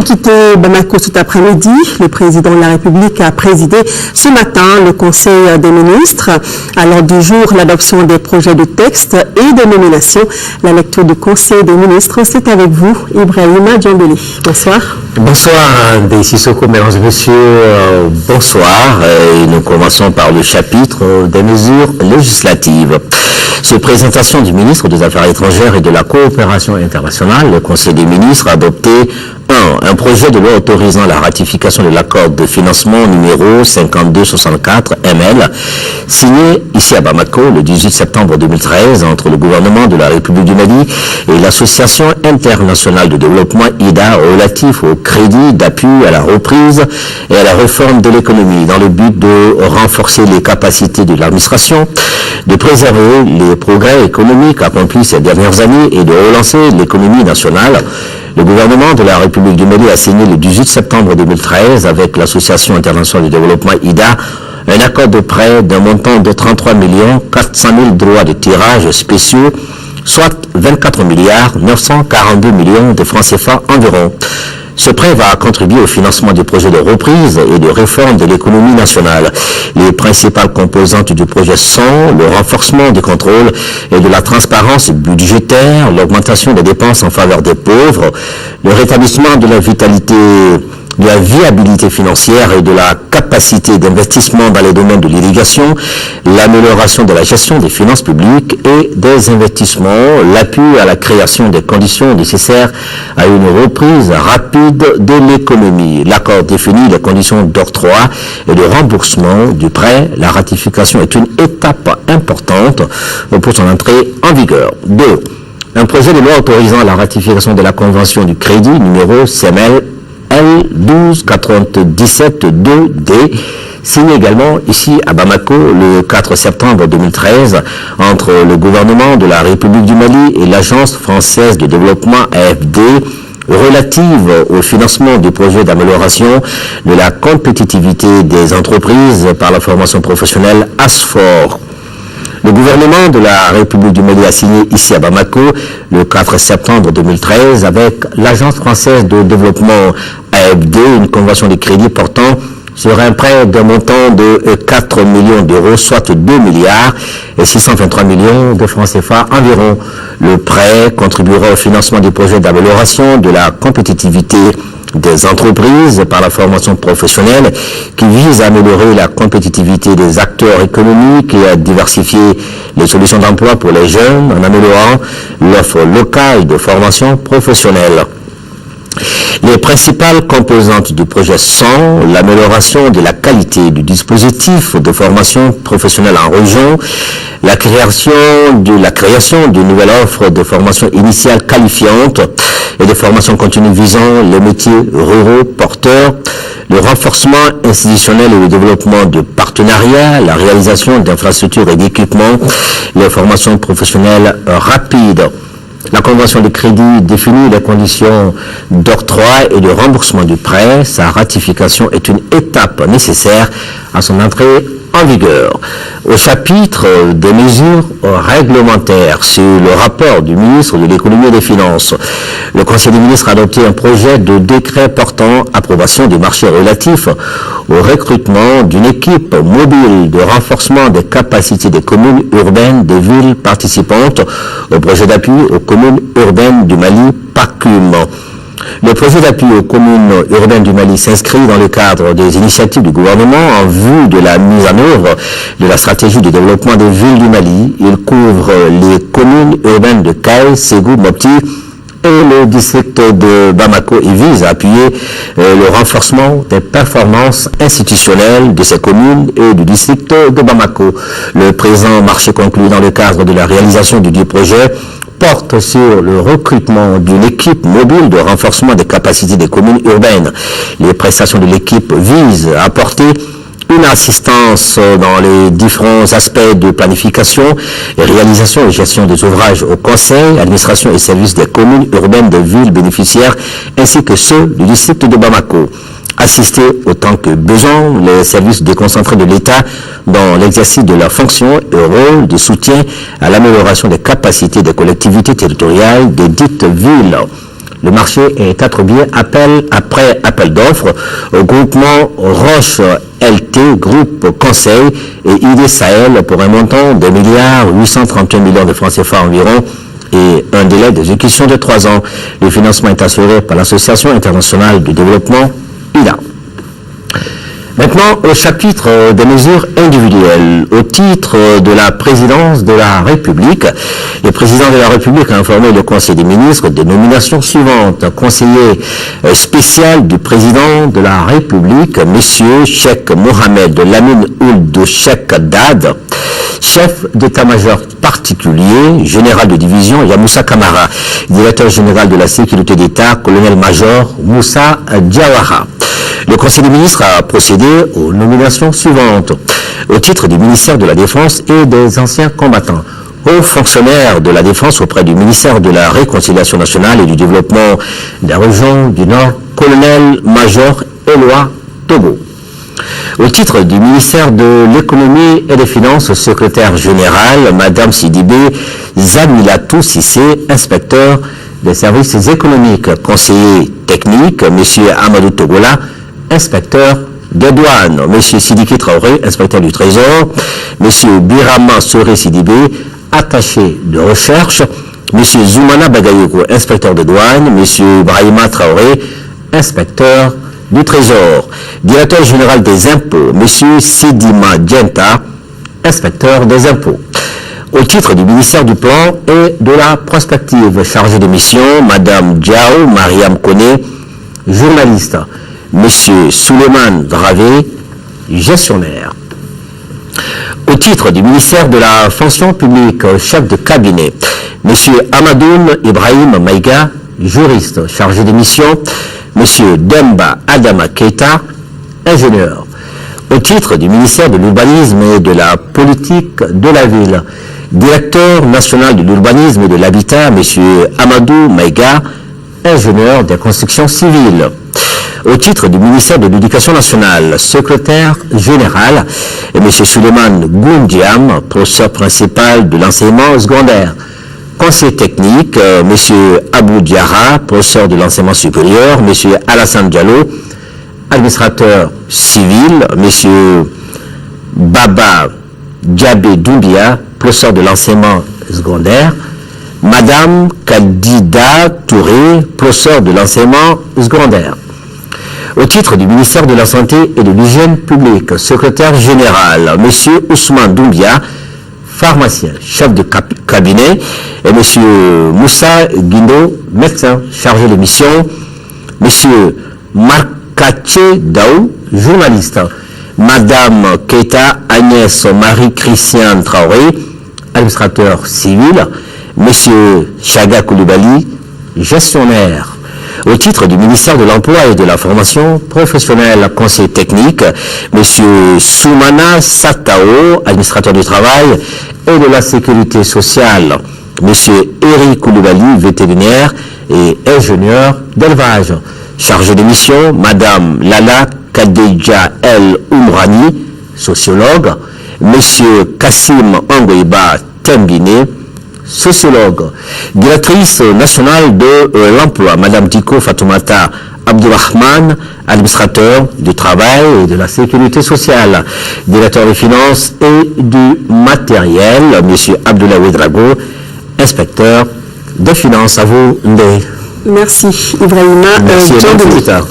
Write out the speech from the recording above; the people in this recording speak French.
Avant de quitter Bamako cet après-midi, le président de la République a présidé ce matin le Conseil des ministres. À l'ordre du jour, l'adoption des projets de texte et de nomination. La lecture du Conseil des ministres, c'est avec vous, Ibrahima Djambeli. Bonsoir. Bonsoir, Daisy Soko, mesdames et messieurs, bonsoir. Et nous commençons par le chapitre des mesures législatives. Sur présentation du ministre des Affaires étrangères et de la coopération internationale, le Conseil des ministres a adopté un projet de loi autorisant la ratification de l'accord de financement numéro 5264 ML, signé ici à Bamako le 18 septembre 2013 entre le gouvernement de la République du Mali et l'Association internationale de développement IDA relatif au crédit d'appui à la reprise et à la réforme de l'économie dans le but de renforcer les capacités de l'administration, de préserver les progrès économiques accomplis ces dernières années et de relancer l'économie nationale. Le gouvernement de la République du Mali a signé le 18 septembre 2013 avec l'Association internationale de développement IDA un accord de prêt d'un montant de 33 400 000 droits de tirage spéciaux, soit 24 942 millions de francs CFA environ. Ce prêt va contribuer au financement des projets de reprise et de réforme de l'économie nationale. Les principales composantes du projet sont le renforcement du contrôle et de la transparence budgétaire, l'augmentation des dépenses en faveur des pauvres, le rétablissement de la vitalité, de la viabilité financière et de la capacité d'investissement dans les domaines de l'irrigation, l'amélioration de la gestion des finances publiques et des investissements, l'appui à la création des conditions nécessaires à une reprise rapide de l'économie. L'accord définit les conditions d'octroi et de remboursement du prêt. La ratification est une étape importante pour son entrée en vigueur. 2. Un projet de loi autorisant la ratification de la convention du crédit numéro CML L1297-2D, signé également ici à Bamako le 4 septembre 2013 entre le gouvernement de la République du Mali et l'Agence française de développement AFD relative au financement du projet d'amélioration de la compétitivité des entreprises par la formation professionnelle ASFOR. Le gouvernement de la République du Mali a signé ici à Bamako le 4 septembre 2013 avec l'Agence française de développement AFD une convention de crédit portant sur un prêt d'un montant de 4 millions d'euros, soit 2 milliards et 623 millions de francs CFA environ. Le prêt contribuera au financement des projets d'amélioration de la compétitivité des entreprises par la formation professionnelle qui vise à améliorer la compétitivité des acteurs économiques et à diversifier les solutions d'emploi pour les jeunes en améliorant l'offre locale de formation professionnelle. Les principales composantes du projet sont l'amélioration de la qualité du dispositif de formation professionnelle en région, la création d'une nouvelle offre de formation initiale qualifiante et de formation continue visant les métiers ruraux porteurs, le renforcement institutionnel et le développement de partenariats, la réalisation d'infrastructures et d'équipements, les formations professionnelles rapides. La convention de crédit définit les conditions d'octroi et de remboursement du prêt. Sa ratification est une étape nécessaire à son entrée en vigueur. Au chapitre des mesures réglementaires sur le rapport du ministre de l'économie et des finances, le Conseil des ministres a adopté un projet de décret portant approbation du marché relatif au recrutement d'une équipe mobile de renforcement des capacités des communes urbaines des villes participantes au projet d'appui aux communes urbaines du Mali, PACUM. Le projet d'appui aux communes urbaines du Mali s'inscrit dans le cadre des initiatives du gouvernement en vue de la mise en œuvre de la stratégie de développement des villes du Mali. Il couvre les communes urbaines de Kay, Ségou, Mopti et le district de Bamako. Il vise à appuyer le renforcement des performances institutionnelles de ces communes et du district de Bamako. Le présent marché conclu dans le cadre de la réalisation du dit projet porte sur le recrutement d'une équipe mobile de renforcement des capacités des communes urbaines. Les prestations de l'équipe visent à apporter une assistance dans les différents aspects de planification, réalisation et gestion des ouvrages au conseil, administration et services des communes urbaines des villes bénéficiaires, ainsi que ceux du district de Bamako. Assister autant que besoin les services déconcentrés de l'État dans l'exercice de leurs fonctions et rôle de soutien à l'amélioration des capacités des collectivités territoriales des dites villes. Le marché est attribué après appel d'offres au groupement Roche LT, Groupe Conseil et ID Sahel pour un montant de 1,831 milliards de francs CFA environ et un délai d'exécution de 3 ans. Le financement est assuré par l'Association internationale du développement, IDA. Maintenant, au chapitre des mesures individuelles, au titre de la présidence de la République, le président de la République a informé le Conseil des ministres des nominations suivantes. Conseiller spécial du président de la République, M. Cheikh Mohamed Lamine Ould Cheikh Dad, chef d'état-major particulier, général de division Yamoussa Kamara, directeur général de la sécurité d'État, colonel-major Moussa Diawara. Le Conseil des ministres a procédé aux nominations suivantes. Au titre du ministère de la Défense et des anciens combattants, haut fonctionnaire de la Défense auprès du ministère de la Réconciliation nationale et du développement des régions du Nord, colonel-major Éloi Togo. Au titre du ministère de l'Économie et des Finances, secrétaire général, Madame Sidibé Zamilatou Sissé, inspecteur des services économiques, conseiller technique, Monsieur Amadou Togola, inspecteur des douanes, M. Sidiki Traoré, inspecteur du Trésor, M. Birama Sore Sidibé, attaché de recherche, M. Zoumana Bagayoko, inspecteur de douane, M. Brahima Traoré, inspecteur du Trésor, directeur général des impôts, M. Sidima Dienta, inspecteur des impôts. Au titre du ministère du Plan et de la Prospective, chargé de mission, Madame Diao Mariam Kone, journaliste, Monsieur Souleymane Dravé, gestionnaire. Au titre du ministère de la Fonction publique, chef de cabinet, Monsieur Amadoun Ibrahim Maïga, juriste, chargé de mission, Monsieur Demba Adama Keita, ingénieur. Au titre du ministère de l'Urbanisme et de la Politique de la Ville, directeur national de l'Urbanisme et de l'Habitat, Monsieur Amadou Maïga, ingénieur des constructions civiles. Au titre du ministère de l'Éducation nationale, secrétaire général, et M. Souleymane Goundiam, professeur principal de l'enseignement secondaire. Conseiller technique, M. Abou Diara, professeur de l'enseignement supérieur, M. Alassane Diallo, administrateur civil, M. Baba Diabé Doumbia, professeur de l'enseignement secondaire, Madame Kadida Touré, professeur de l'enseignement secondaire. Au titre du ministère de la Santé et de l'Hygiène publique, secrétaire général, M. Ousmane Doumbia, pharmacien, chef de cabinet, et M. Moussa Guindo, médecin, chargé de mission, M. Markache Daou, journaliste, Madame Keita Agnès Marie-Christiane Traoré, administrateur civil, M. Chaga Koulibaly, gestionnaire. Au titre du ministère de l'Emploi et de la Formation professionnelle, conseiller technique, M. Soumana Satao, administrateur du travail et de la sécurité sociale, M. Eric Koulibaly, vétérinaire et ingénieur d'élevage. Chargé de mission, Madame Lala Kadeja El Oumrani, sociologue, M. Kassim Angoiba Tembine, sociologue, directrice nationale de l'emploi, Madame Tiko Fatoumata Abdourahman, administrateur du travail et de la sécurité sociale, directeur des finances et du matériel, M. Abdoulaye Ouedrago, inspecteur des finances. À vous, Ndé. Merci, Ibrahima. Merci, à plus tard.